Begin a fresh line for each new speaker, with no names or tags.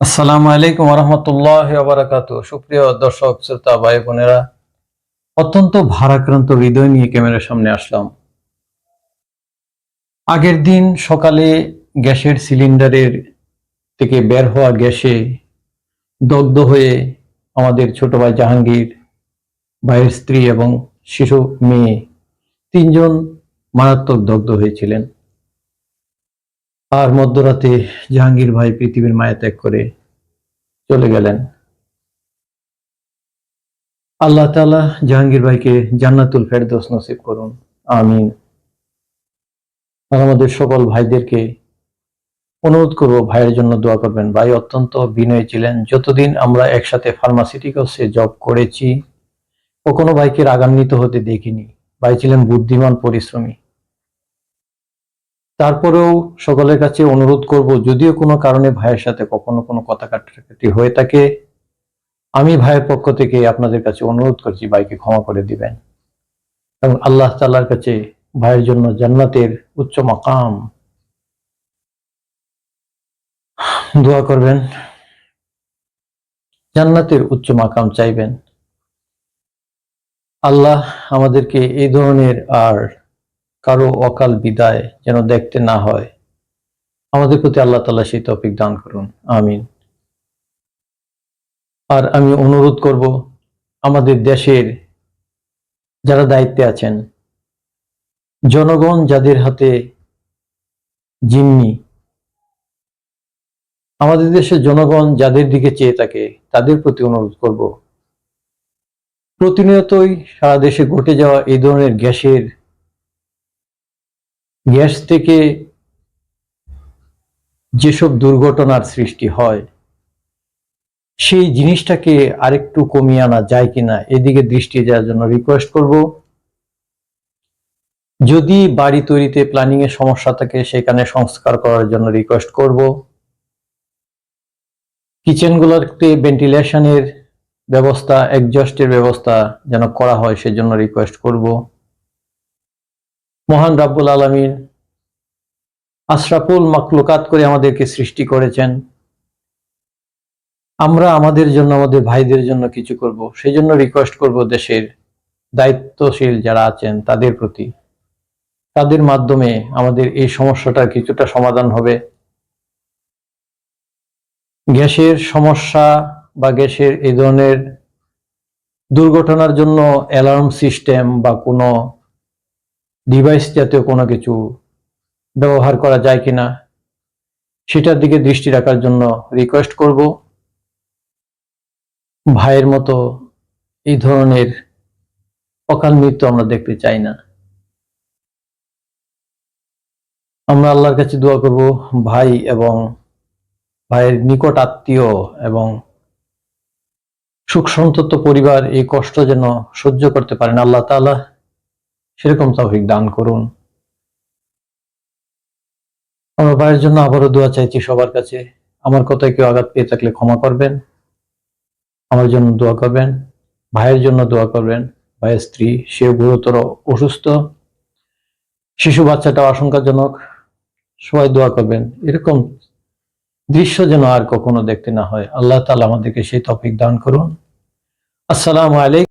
আসসালামু আলাইকুম রহমতুল্লাহ বারাকাতু। সুপ্রিয় দর্শক শ্রোতা ভাই বোনেরা, অত্যন্ত ভারাক্রান্ত হৃদয় নিয়ে ক্যামেরার সামনে আসলাম। আগের দিন সকালে গ্যাসের সিলিন্ডারের থেকে বের হওয়া গ্যাসে দগ্ধ হয়ে আমাদের ছোট ভাই জাহাঙ্গীর, ভাইয়ের স্ত্রী এবং শিশু মেয়ে তিনজন মারাত্মক দগ্ধ হয়েছিলেন। আর মধ্যরাতে জাহাঙ্গীর ভাই পৃথিবীর মায়া ত্যাগ করে চলে গেলেন। আল্লাহ তাআলা জাহাঙ্গীর ভাইকে জান্নাতুল ফেরদৌস নসিব করুন, আমিন। আর আমাদের সকল ভাইদেরকে অনুরোধ করব, ভাইয়ের জন্য দোয়া করবেন। ভাই অত্যন্ত বিনয়ী ছিলেন। যতদিন আমরা একসাথে ফার্মাসিউটিক্যালসে জব করেছি, কখনো ভাইকে রাগান্বিত হতে দেখিনি। ভাই ছিলেন বুদ্ধিমান, পরিশ্রমী। তারপরেও সকলের কাছে অনুরোধ করব, যদিও কোনো কারণে ভাইয়ের সাথে কখনো কোনো কথা কাটাকাটি হয়ে থাকে, আমি ভাইয়ের পক্ষ থেকে আপনাদের কাছে অনুরোধ করছি, ভাইকে ক্ষমা করে দিবেন এবং আল্লাহ তাআলার কাছে ভাইয়ের জন্য জান্নাতের উচ্চ মাকাম দোয়া করবেন, জান্নাতের উচ্চ মাকাম চাইবেন। আল্লাহ আমাদেরকে এই ধরনের আর কারো অকাল বিদায় যেন দেখতে না হয়, আমাদের প্রতি আল্লাহ তাআলা সেই তৌফিক দান করুন, আমিন। আর আমি অনুরোধ করব, আমাদের দেশের যারা দায়িত্বে আছেন, জনগণ যাদের হাতে জিম্মি, আমাদের দেশের জনগণ যাদের দিকে চেয়ে থাকে, তাদের প্রতি অনুরোধ করব, প্রতিনিয়তই সারা দেশে ঘটে যাওয়া এই ধরনের গ্যাস থেকে যেসব দুর্ঘটনার সৃষ্টি হয়, সেই জিনিসটাকে আরেকটু কমিয়ে আনা যায় কিনা এদিকে দৃষ্টি দেওয়ার জন্য রিকোয়েস্ট করব। যদি বাড়ি তৈরিতে প্ল্যানিং এর সমস্যা থাকে, সেখানে সংস্কার করার জন্য রিকোয়েস্ট করব। কিচেনগুলোতে ভেন্টিলেশনের ব্যবস্থা, এক্সজস্টের ব্যবস্থা যেন করা হয়, সেজন্য রিকোয়েস্ট করব। মহান রাব্বুল আলামিন আশরাফুল মাখলুকাত করে আমাদেরকে সৃষ্টি করেছেন। আমরা আমাদের জন্য, আমাদের ভাইদের জন্য কিছু করব, সেই জন্য রিকোয়েস্ট করব দেশের দায়িত্বশীল যারা আছেন তাদের প্রতি। তাদের মাধ্যমে আমাদের এই সমস্যাটার কিছুটা সমাধান হবে। গ্যাসের সমস্যা বা গ্যাসের এই ধরনের দুর্ঘটনার জন্য অ্যালার্ম সিস্টেম বা কোনো ডিভাইস জাতীয় কোনো কিছু ব্যবহার করা যায় কিনা, সেটার দিকে দৃষ্টি রাখার জন্য রিকোয়েস্ট করব। ভাইয়ের মতো এই ধরনের অকাল মৃত্যু আমরা দেখতে চাই না। আমরা আল্লাহর কাছে দোয়া করব, ভাই এবং ভাইয়ের নিকট আত্মীয় এবং সুখ সন্তত পরিবার এই কষ্ট যেন সহ্য করতে পারেন, আল্লাহ তাআলা সেরকম তৌফিক দান করুন। আমরা ভাইয়ের জন্য আবারও দোয়া চাইছি সবার কাছে। আমার কথায় কেউ আঘাত পেয়ে থাকলে ক্ষমা করবেন, আমার জন্য দোয়া করবেন, ভাইয়ের জন্য দোয়া করবেন। ভাইয়ের স্ত্রী, সেও গুরুতর অসুস্থ, শিশু বাচ্চাটাও আশঙ্কাজনক, সবাই দোয়া করবেন। এরকম দৃশ্য যেন আর কখনো দেখতে না হয়, আল্লাহ তাআলা আমাদেরকে সেই তৌফিক দান করুন। আসসালামু আলাইকুম।